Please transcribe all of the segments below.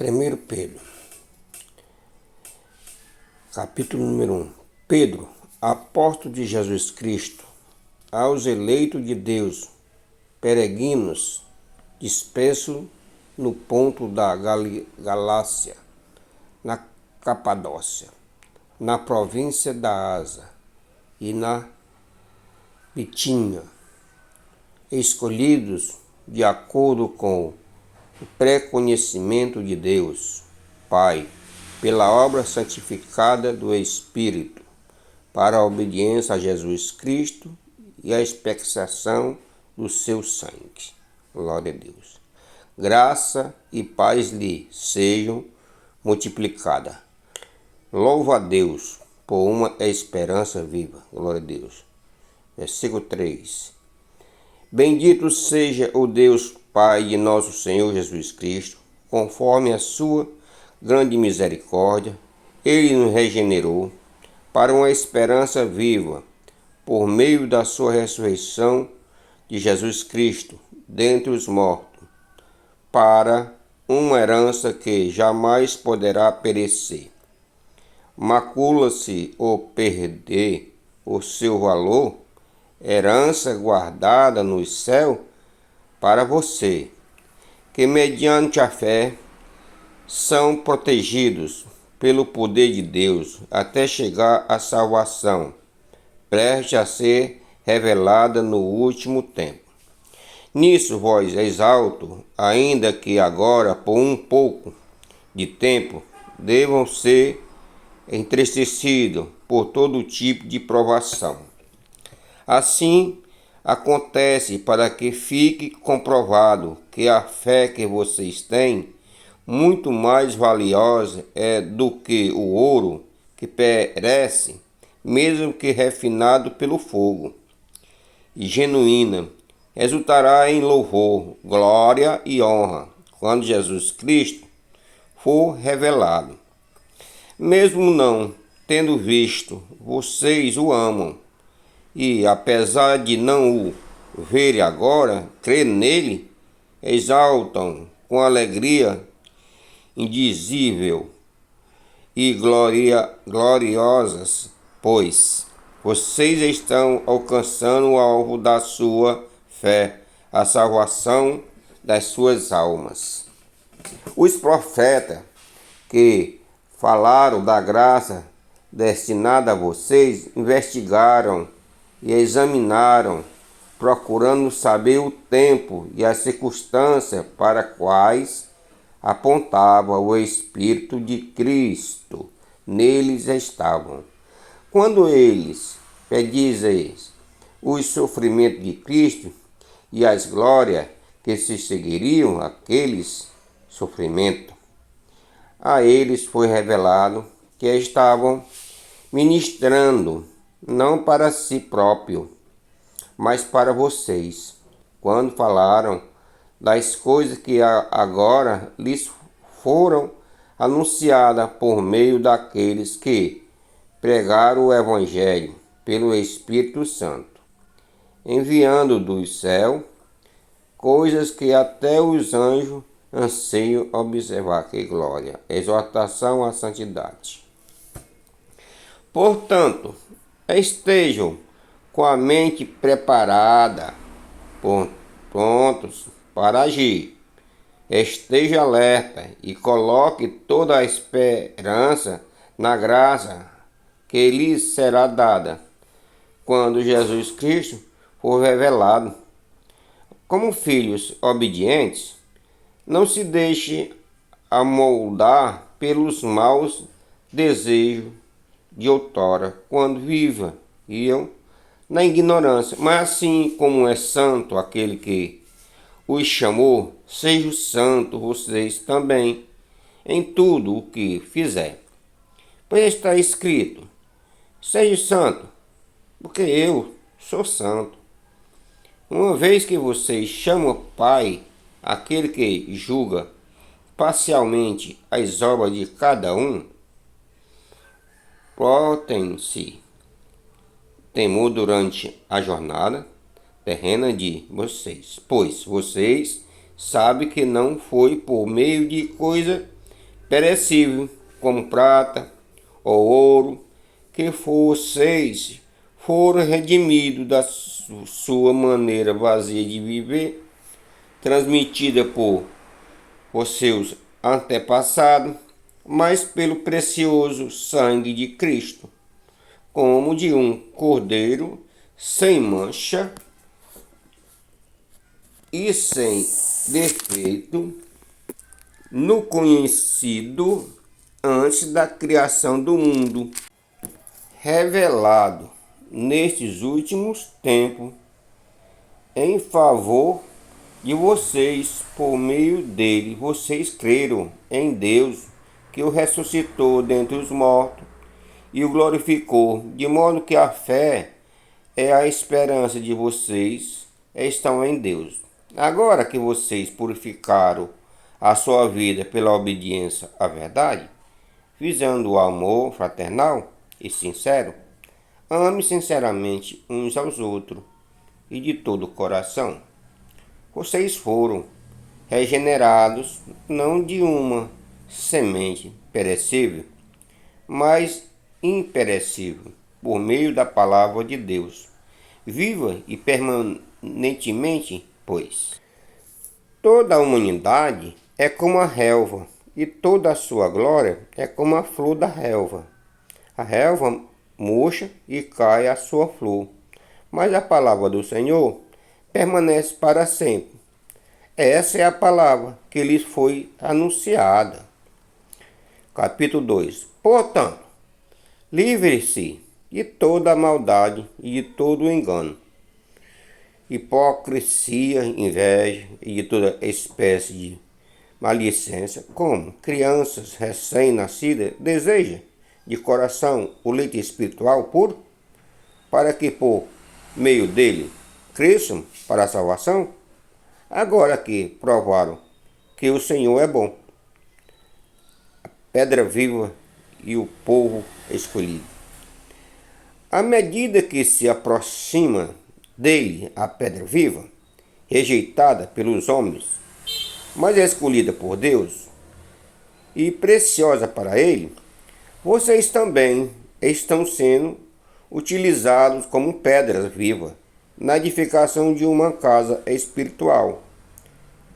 1 Pedro, capítulo número 1. Pedro, apóstolo de Jesus Cristo, aos eleitos de Deus, peregrinos, dispersos no ponto da Galácia, na Capadócia, na província da Ásia e na Bitínia, escolhidos de acordo com o pré-conhecimento de Deus, Pai, pela obra santificada do Espírito, para a obediência a Jesus Cristo e a expectação do seu sangue. Glória a Deus. Graça e paz lhe sejam multiplicadas. Louva a Deus por uma esperança viva. Glória a Deus. Versículo 3. Bendito seja o Deus Pai de nosso Senhor Jesus Cristo, conforme a sua grande misericórdia, Ele nos regenerou para uma esperança viva, por meio da sua ressurreição de Jesus Cristo dentre os mortos, para uma herança que jamais poderá perecer. Macula-se ou perder o seu valor, herança guardada no céu para você, que mediante a fé são protegidos pelo poder de Deus até chegar à salvação, prestes a ser revelada no último tempo. Nisso vós exalto, ainda que agora por um pouco de tempo devam ser entristecidos por todo tipo de provação. Assim acontece para que fique comprovado que a fé que vocês têm, muito mais valiosa é do que o ouro que perece, mesmo que refinado pelo fogo, e genuína, resultará em louvor, glória e honra, quando Jesus Cristo for revelado. Mesmo não tendo visto, vocês o amam, e apesar de não o verem agora, crer nele, exaltam com alegria indizível e gloriosas, pois vocês estão alcançando o alvo da sua fé, a salvação das suas almas. Os profetas que falaram da graça destinada a vocês investigaram e examinaram, procurando saber o tempo e as circunstâncias para quais apontava o Espírito de Cristo. Neles estavam. Quando eles pedissem os sofrimentos de Cristo e as glórias que se seguiriam àqueles sofrimentos, a eles foi revelado que estavam ministrando não para si próprio, mas para vocês, quando falaram das coisas que agora lhes foram anunciadas por meio daqueles que pregaram o Evangelho pelo Espírito Santo, enviando do céu coisas que até os anjos anseiam observar. Que glória! Exortação à santidade. Portanto, estejam com a mente preparada, prontos para agir. Esteja alerta e coloque toda a esperança na graça que lhes será dada quando Jesus Cristo for revelado. Como filhos obedientes, não se deixe amoldar pelos maus desejos de outrora, quando viviam na ignorância. Mas assim como é santo aquele que os chamou, sejam santos vocês também em tudo o que fizer. Pois está escrito: seja santo, porque eu sou santo. Uma vez que vocês chamam Pai aquele que julga parcialmente as obras de cada um, portem-se temor durante a jornada terrena de vocês, pois vocês sabem que não foi por meio de coisa perecível, como prata ou ouro, que vocês foram redimidos da sua maneira vazia de viver, transmitida por seus antepassados, mas pelo precioso sangue de Cristo, como de um cordeiro sem mancha e sem defeito, no conhecido antes da criação do mundo, revelado nestes últimos tempos em favor de vocês. Por meio dele vocês creram em Deus, que o ressuscitou dentre os mortos e o glorificou, de modo que a fé é a esperança de vocês estão em Deus. Agora que vocês purificaram a sua vida pela obediência à verdade, visando o amor fraternal e sincero, ame sinceramente uns aos outros e de todo o coração. Vocês foram regenerados não de uma semente perecível, mas imperecível, por meio da palavra de Deus, viva e permanentemente, pois. Toda a humanidade é como a relva, e toda a sua glória é como a flor da relva. A relva murcha e cai a sua flor, mas a palavra do Senhor permanece para sempre. Essa é a palavra que lhes foi anunciada. Capítulo 2. Portanto, livre-se de toda a maldade e de todo o engano, hipocrisia, inveja e de toda espécie de maledicência, como crianças recém-nascidas desejam de coração o leite espiritual puro, para que por meio dele cresçam para a salvação, agora que provaram que o Senhor é bom, a pedra viva e o povo escolhido. À medida que se aproxima dele a pedra viva, rejeitada pelos homens, mas escolhida por Deus e preciosa para ele, vocês também estão sendo utilizados como pedras vivas na edificação de uma casa espiritual,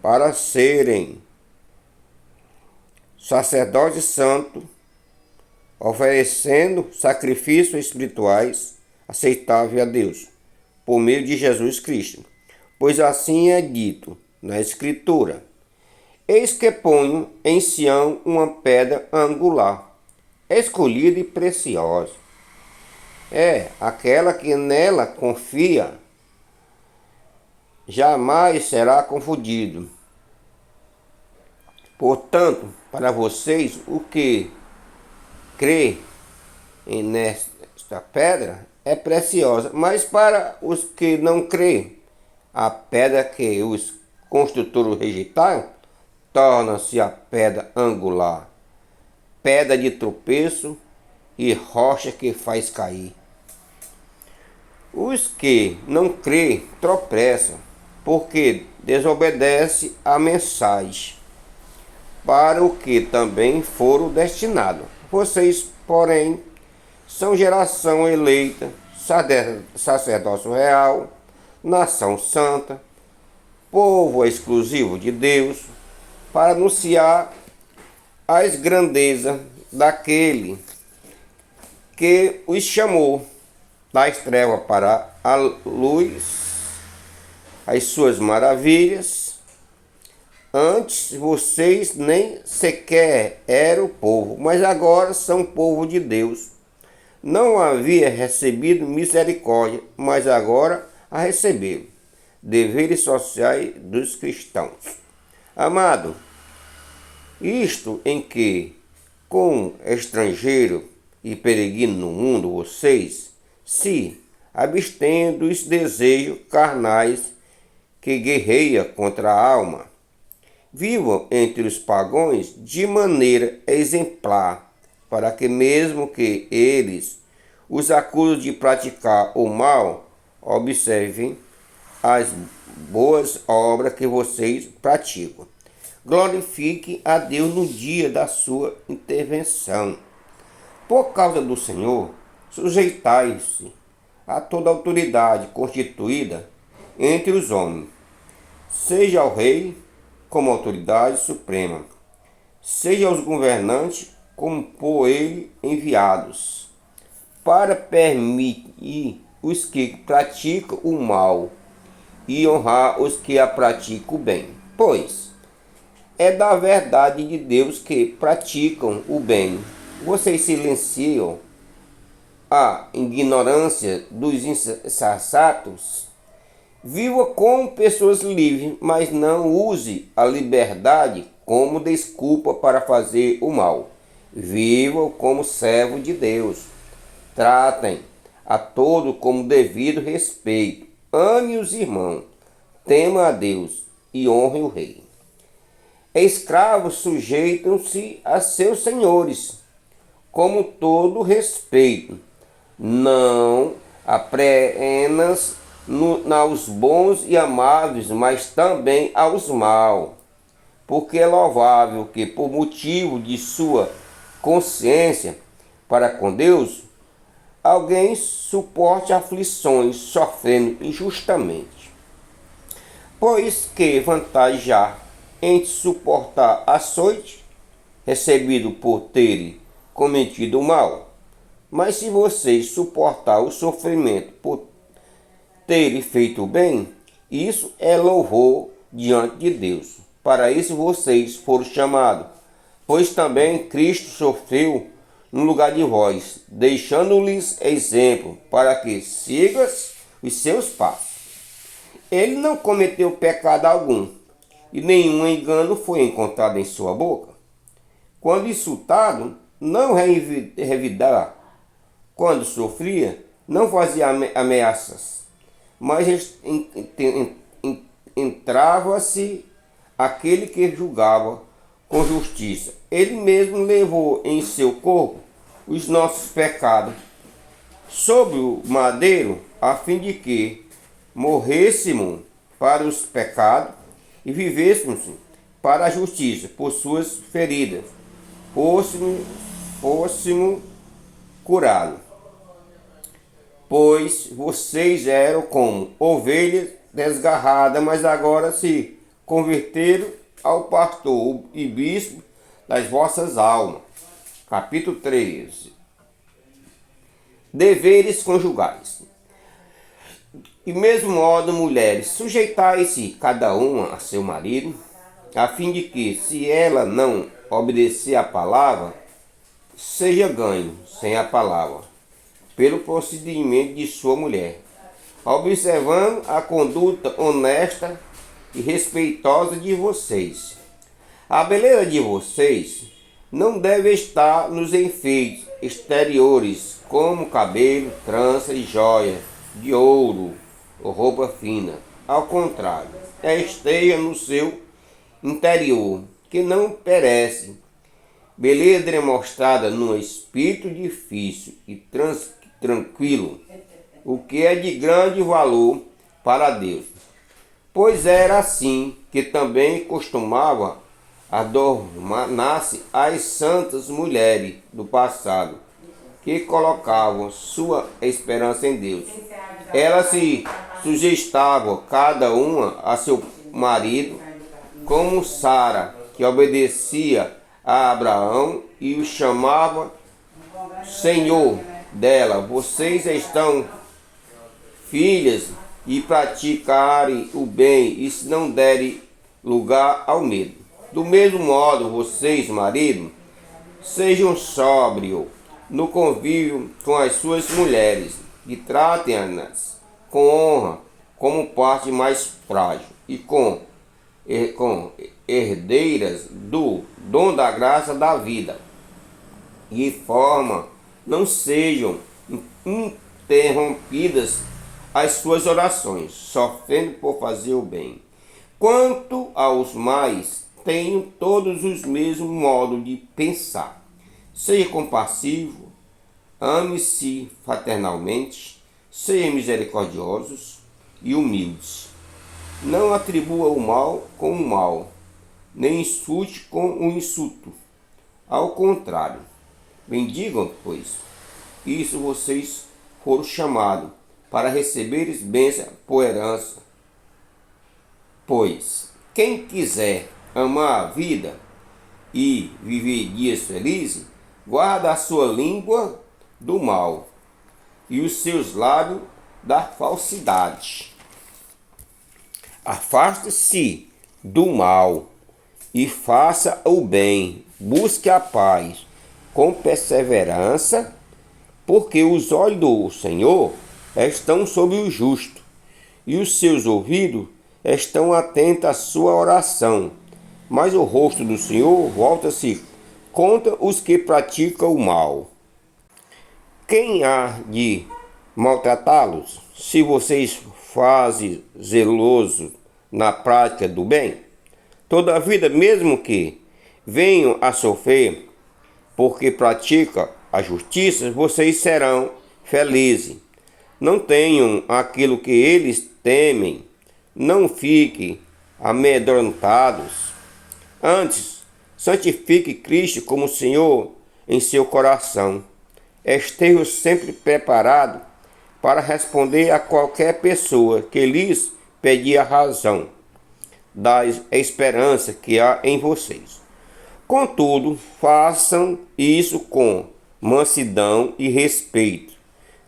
para serem sacerdotes santos, oferecendo sacrifícios espirituais aceitáveis a Deus, por meio de Jesus Cristo. Pois assim é dito na Escritura: eis que ponho em Sião uma pedra angular, escolhida e preciosa. É aquela que nela confia, jamais será confundido. Portanto, para vocês, o que crê nesta pedra é preciosa, mas para os que não crê, a pedra que os construtores rejeitaram torna-se a pedra angular, pedra de tropeço e rocha que faz cair. Os que não crê tropeçam, porque desobedece a mensagem, para o que também foram destinados. Vocês, porém, são geração eleita, sacerdócio real, nação santa, povo exclusivo de Deus, para anunciar as grandezas daquele que os chamou das trevas para a luz, as suas maravilhas. Antes vocês nem sequer eram povo, mas agora são povo de Deus. Não havia recebido misericórdia, mas agora a receberam. Deveres sociais dos cristãos. Amado, isto em que, como estrangeiro e peregrino no mundo, vocês se abstêm dos desejos carnais que guerreia contra a alma. Vivam entre os pagãos de maneira exemplar, para que mesmo que eles os acusem de praticar o mal, observem as boas obras que vocês praticam. glorifique a Deus no dia da sua intervenção. Por causa do Senhor, sujeitai-se a toda autoridade constituída entre os homens, seja ao rei como autoridade suprema, seja aos governantes como por ele enviados, para permitir os que praticam o mal e honrar os que a praticam bem. Pois é da verdade de Deus que praticam o bem. Vocês silenciam a ignorância dos insensatos. Viva como pessoas livres, mas não use a liberdade como desculpa para fazer o mal. Viva como servo de Deus. Tratem a todos com devido respeito. Ame os irmãos, tema a Deus e honre o rei. Escravos sujeitam-se a seus senhores, como todo respeito, não apenas aos bons e amáveis, mas também aos maus, porque é louvável que, por motivo de sua consciência para com Deus, alguém suporte aflições sofrendo injustamente. Pois que vantagem há em suportar açoite recebido por terem cometido o mal? Mas se vocês suportar o sofrimento por terem feito o bem, isso é louvor diante de Deus. Para isso vocês foram chamados, pois também Cristo sofreu no lugar de vós, deixando-lhes exemplo para que sigas os seus passos. Ele não cometeu pecado algum, e nenhum engano foi encontrado em sua boca. Quando insultado, não revidava. Quando sofria, não fazia ameaças, mas entrava-se aquele que julgava com justiça. Ele mesmo levou em seu corpo os nossos pecados sobre o madeiro, a fim de que morrêssemos para os pecados e vivêssemos para a justiça. Por suas feridas fôssemos curados. Pois vocês eram como ovelhas desgarradas, mas agora se converteram ao pastor e bispo das vossas almas. Capítulo 13. Deveres conjugais. E mesmo modo, mulheres, sujeitai-se cada uma a seu marido, a fim de que, se ela não obedecer à palavra, seja ganho sem a palavra, pelo procedimento de sua mulher, observando a conduta honesta e respeitosa de vocês. A beleza de vocês não deve estar nos enfeites exteriores, como cabelo, trança e joia de ouro ou roupa fina. Ao contrário, esteja no seu interior, que não perece. Beleza demonstrada no espírito difícil e tranquilo, o que é de grande valor para Deus. Pois era assim que também costumava adornar-se as santas mulheres do passado, que colocavam sua esperança em Deus. Elas se sujeitavam cada uma a seu marido, como Sara, que obedecia a Abraão e o chamava Senhor dela. Vocês estão filhas e praticarem o bem e se não derem lugar ao medo. Do mesmo modo, vocês, marido, sejam sóbrios no convívio com as suas mulheres e tratem-nas com honra como parte mais frágil e com herdeiras do dom da graça da vida. De forma não sejam interrompidas as suas orações, sofrendo por fazer o bem. Quanto aos mais, tenham todos os mesmos modos de pensar. Seja compassivo, ame-se fraternalmente, sejam misericordiosos e humildes. Não atribua o mal com o mal, nem insulte com o insulto. Ao contrário, bendigam, pois isso vocês foram chamados para receberes bênção por herança. Pois quem quiser amar a vida e viver dias felizes, guarda a sua língua do mal e os seus lábios da falsidade. Afaste-se do mal e faça o bem, busque a paz com perseverança, porque os olhos do Senhor estão sobre o justo e os seus ouvidos estão atentos à sua oração, mas o rosto do Senhor volta-se contra os que praticam o mal. Quem há de maltratá-los, se vocês fazem zeloso na prática do bem? Todavia, mesmo que venham a sofrer porque praticam a justiça, vocês serão felizes. Não tenham aquilo que eles temem, não fiquem amedrontados. Antes, santifique Cristo como Senhor em seu coração. Esteja sempre preparado para responder a qualquer pessoa que lhes pedir a razão da esperança que há em vocês. Contudo, façam isso com mansidão e respeito,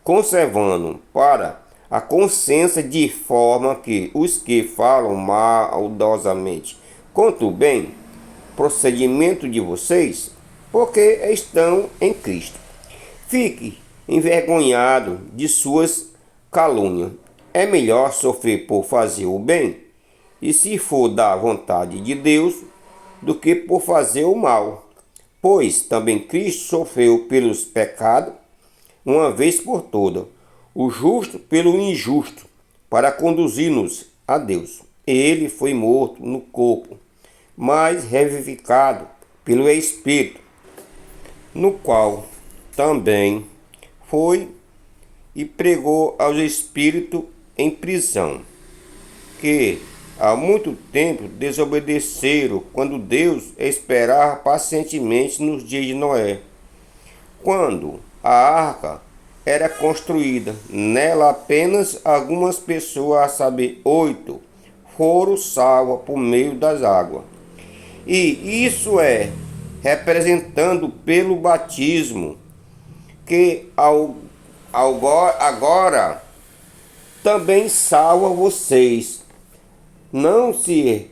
conservando para a consciência de forma que os que falam maldosamente contra o bem procedimento de vocês, porque estão em Cristo. Fique envergonhado de suas calúnias. É melhor sofrer por fazer o bem, e se for da vontade de Deus, do que por fazer o mal. Pois também Cristo sofreu pelos pecados, uma vez por toda, o justo pelo injusto, para conduzir-nos a Deus. Ele foi morto no corpo, mas revivificado pelo Espírito, no qual também foi e pregou aos espíritos em prisão, que há muito tempo desobedeceram quando Deus esperava pacientemente nos dias de Noé, quando a arca era construída. Nela apenas algumas pessoas, a saber, 8, foram salvas por meio das águas. E isso é representando pelo batismo, que agora também salva vocês. Não se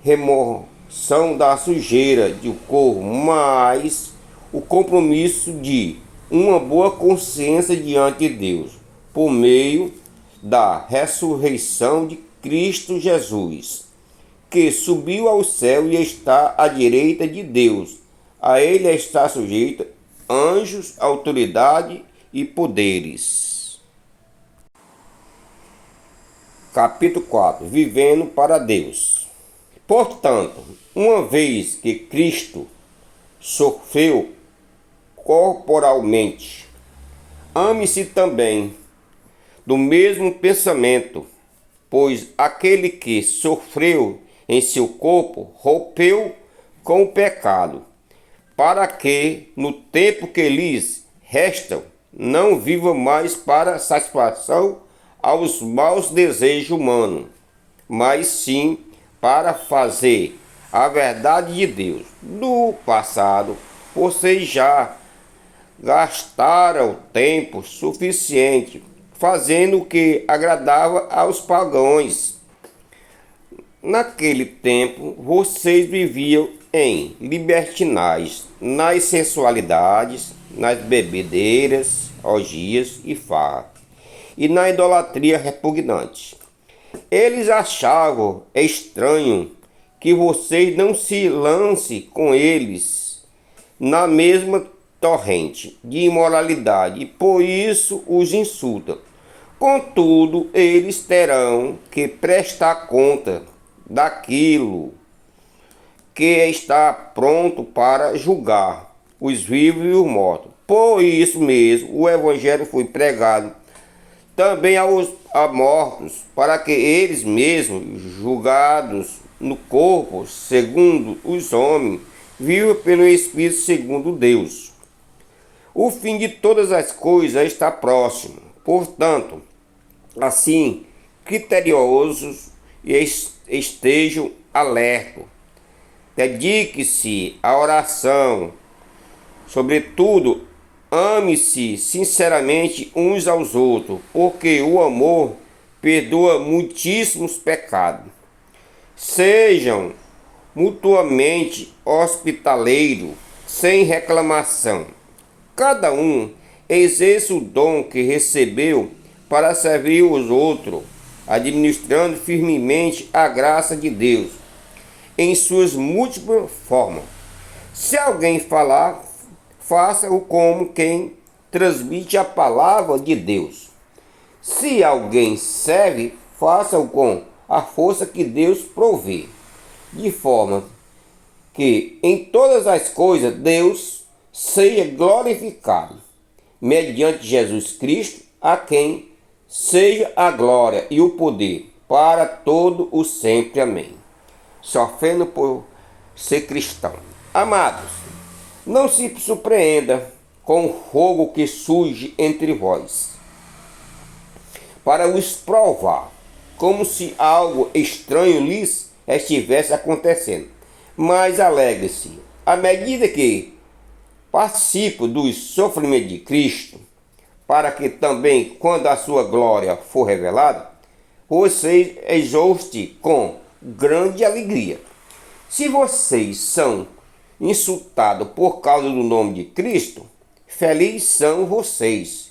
remoção da sujeira do corpo, mas o compromisso de uma boa consciência diante de Deus, por meio da ressurreição de Cristo Jesus, que subiu ao céu e está à direita de Deus. A ele está sujeito anjos, autoridade e poderes. Capítulo 4. Vivendo para Deus. Portanto, uma vez que Cristo sofreu corporalmente, ame-se também do mesmo pensamento, pois aquele que sofreu em seu corpo rompeu com o pecado, para que no tempo que lhes resta não viva mais para satisfação aos maus desejos humanos, mas sim para fazer a verdade de Deus. No passado, vocês já gastaram tempo suficiente fazendo o que agradava aos pagãos. Naquele tempo, vocês viviam em libertinagem, nas sensualidades, nas bebedeiras, orgias e farra, e na idolatria repugnante. Eles achavam estranho que vocês não se lancem com eles na mesma torrente de imoralidade, e por isso os insultam. Contudo, eles terão que prestar conta daquilo que está pronto para julgar os vivos e os mortos. Por isso mesmo, o Evangelho foi pregado também a mortos, para que eles mesmos, julgados no corpo segundo os homens, viva pelo Espírito segundo Deus. O fim de todas as coisas está próximo. Portanto, assim, criteriosos e estejam alertos. Dedique-se à oração. Sobretudo, ame-se sinceramente uns aos outros, porque o amor perdoa muitíssimos pecados. Sejam mutuamente hospitaleiros, sem reclamação. Cada um exerça o dom que recebeu para servir os outros, administrando firmemente a graça de Deus em suas múltiplas formas. Se alguém falar, faça-o como quem transmite a palavra de Deus. Se alguém serve, faça-o com a força que Deus provê, de forma que em todas as coisas Deus seja glorificado, mediante Jesus Cristo, a quem seja a glória e o poder para todo o sempre. Amém. Sofrendo por ser cristão. Amados, não se surpreenda com o fogo que surge entre vós, para os provar, como se algo estranho lhes estivesse acontecendo. Mas alegre-se, à medida que participo dos sofrimentos de Cristo, para que também, quando a sua glória for revelada, vocês exultem com grande alegria. Se vocês são insultados por causa do nome de Cristo, felizes são vocês,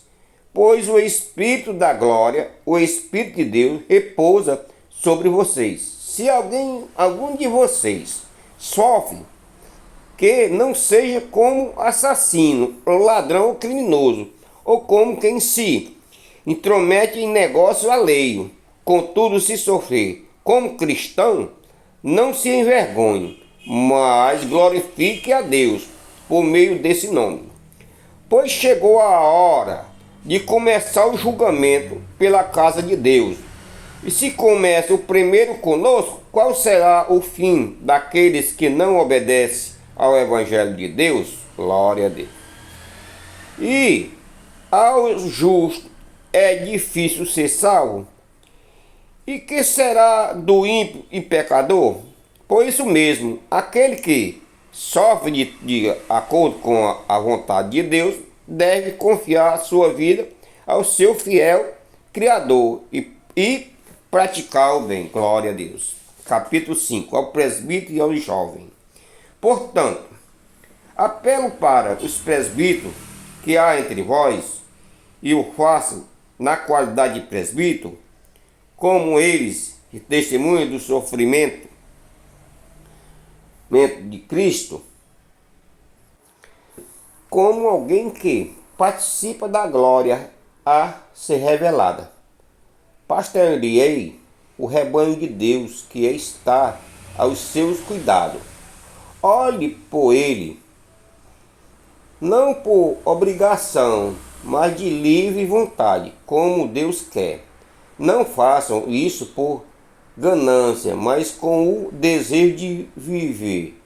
pois o Espírito da glória, o Espírito de Deus, repousa sobre vocês. Se algum de vocês sofre, que não seja como assassino, ladrão ou criminoso, ou como quem se intromete em negócio alheio. Contudo, se sofrer como cristão, não se envergonhe, mas glorifique a Deus por meio desse nome. Pois chegou a hora de começar o julgamento pela casa de Deus. E se começa o primeiro conosco, qual será o fim daqueles que não obedecem ao Evangelho de Deus? Glória a Deus. E ao justo é difícil ser salvo? E que será do ímpio e pecador? Por isso mesmo, aquele que sofre de acordo com a vontade de Deus deve confiar a sua vida ao seu fiel Criador e praticar o bem. Glória a Deus. Capítulo 5. Ao presbítero e ao jovem. Portanto, apelo para os presbíteros que há entre vós, e o faço na qualidade de presbítero, como eles testemunham do sofrimento de Cristo, como alguém que participa da glória a ser revelada. Pastoreei o rebanho de Deus que está aos seus cuidados. Olhe por ele, não por obrigação, mas de livre vontade, como Deus quer. Não façam isso por ganância, mas com o desejo de viver.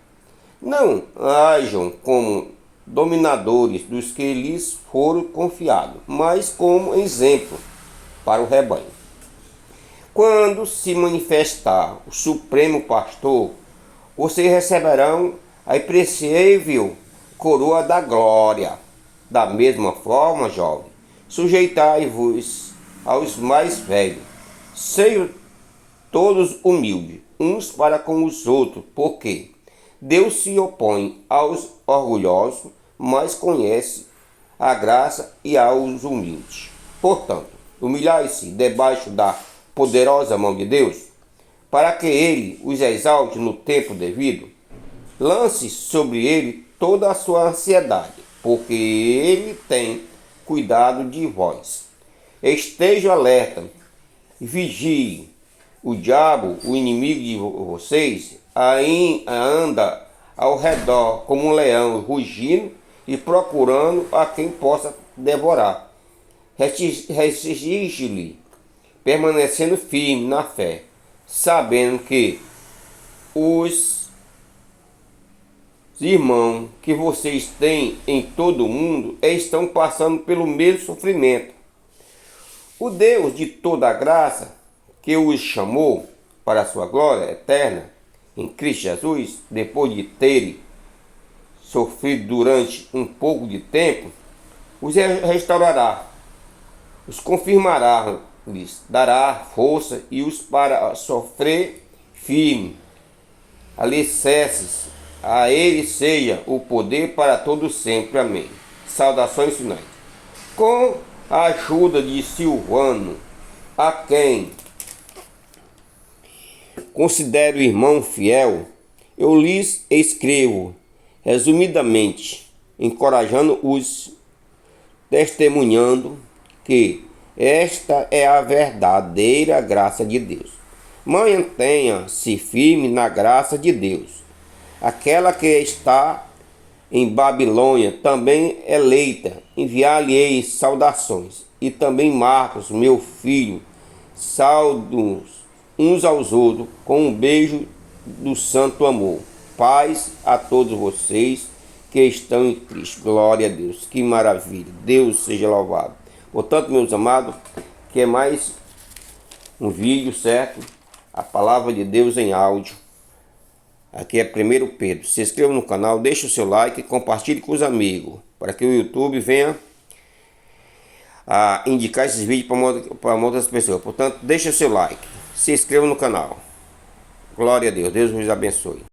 Não ajam como dominadores dos que lhes foram confiados, mas como exemplo para o rebanho. Quando se manifestar o Supremo Pastor, vocês receberão a imprescindível coroa da glória. Da mesma forma, jovem, sujeitai-vos aos mais velhos. Sejam todos humildes, uns para com os outros, porque Deus se opõe aos orgulhosos, mas conhece a graça e aos humildes. Portanto, humilhai-se debaixo da poderosa mão de Deus, para que ele os exalte no tempo devido. Lance sobre ele toda a sua ansiedade, porque ele tem cuidado de vós. Esteja alerta e vigie. O diabo, o inimigo de vocês, anda ao redor como um leão, rugindo e procurando a quem possa devorar. Resiste-lhe, permanecendo firme na fé, sabendo que os irmãos que vocês têm em todo o mundo estão passando pelo mesmo sofrimento. O Deus de toda a graça, que os chamou para a sua glória eterna em Cristo Jesus, depois de terem sofrido durante um pouco de tempo, os restaurará, os confirmará, lhes dará força e os para sofrer firme alicerces. A ele seja o poder para todo sempre. Amém. Saudações finais. Com a ajuda de Silvano, a quem considero irmão fiel, eu lhes escrevo resumidamente, encorajando-os, testemunhando que esta é a verdadeira graça de Deus. Mantenha-se firme na graça de Deus. Aquela que está em Babilônia, também eleita, enviar-lhe-ei saudações. E também Marcos, meu filho, saudos uns aos outros com um beijo do santo amor. Paz a todos vocês que estão em Cristo. Glória a Deus. Que maravilha. Deus seja louvado. Portanto, meus amados, que é mais um vídeo, certo? A palavra de Deus em áudio. Aqui é 1 Pedro. Se inscreva no canal, deixe o seu like e compartilhe com os amigos, para que o YouTube venha a indicar esses vídeos para outras pessoas. Portanto, deixe o seu like, se inscreva no canal. Glória a Deus. Deus vos abençoe.